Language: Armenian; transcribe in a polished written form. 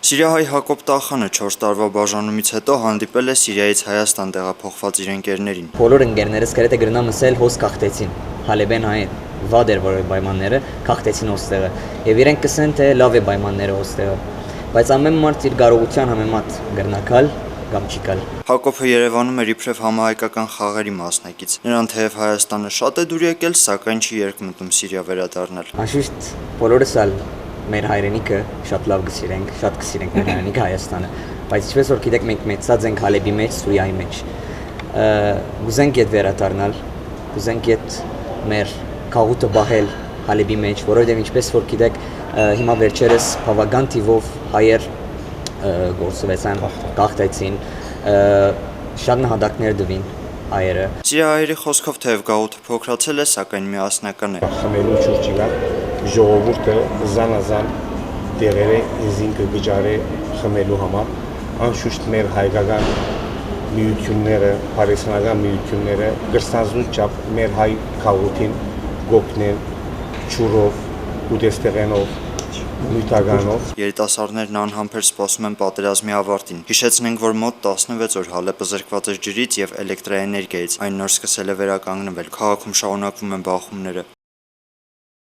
Սիրիահայ Հակոբ Տախանը 4 տարվա բաժանումից հետո հանդիպել է Սիրիայից Հայաստան տեղափոխված իր ընկերներին։ Բոլոր ընկերներս գրեթե գրնամ ասել հոս կախտեցին։ Հալեբեն հայ վատ էր որ պայմանները կախտեցին հոստեղը եւ իրենք կսեն թե լավ է պայմանները հոստեղը բայց ամեն մարդ իր կարողության համեմատ գրնակալ կամ չի կալ։ Հակոբը Երևանում էր իբրև համահայկական խաղերի մասնակից։ Նրան թեև Հայաստանը շատ է դուր եկել, սակայն չի երկմտում Սիրիա վերադառնալ։ Անշուշտ բոլորս ալ մեր հայրենիքը շատ լավ կսիրենք, շատ կսիրենք մեր հայրենիքը Հայաստանը, բայց ինչպես որ գիտեք մենք մեծած ենք Հալեբի մեջ, Սուրիայի մեջ։ Ուզենք իդ վերադառնալ, ուզենք իդ մեր քաղուտը բահել Հալեբի մեջ, որովհետև ինչպես որ գիտեք հիմա վերջերս բավական թիվով հայեր գործվեցան, կախտեցին, շատ նահատակներ դվին հայերը։ Սիրիահայերի խոսքով թեև գաղութը փոքրացել է, սակայն միասնական է։ Խմելու շուրջինա ժողովուրդը զանազան տեղերը ինձին կգճարե խմելու համար, անշուշտ մեր հայկական միությունները, հարեսանական միությունները գրսանձնու չափ մեր հայ քաղաքին գոփնեն ճուրով, ուտեստեղենով, նյութականով։ Երիտասարդներն անհամբեր սպասում են պատերազմի ավարտին։ Հիշեցնենք, որ մոտ 16 օր Հալեպը զրկված էր ջրից եւ էլեկտրաէներգիայից։ Այն նոր սկսել է վերականգնվել։ Քաղաքում շարունակվում են բախումները։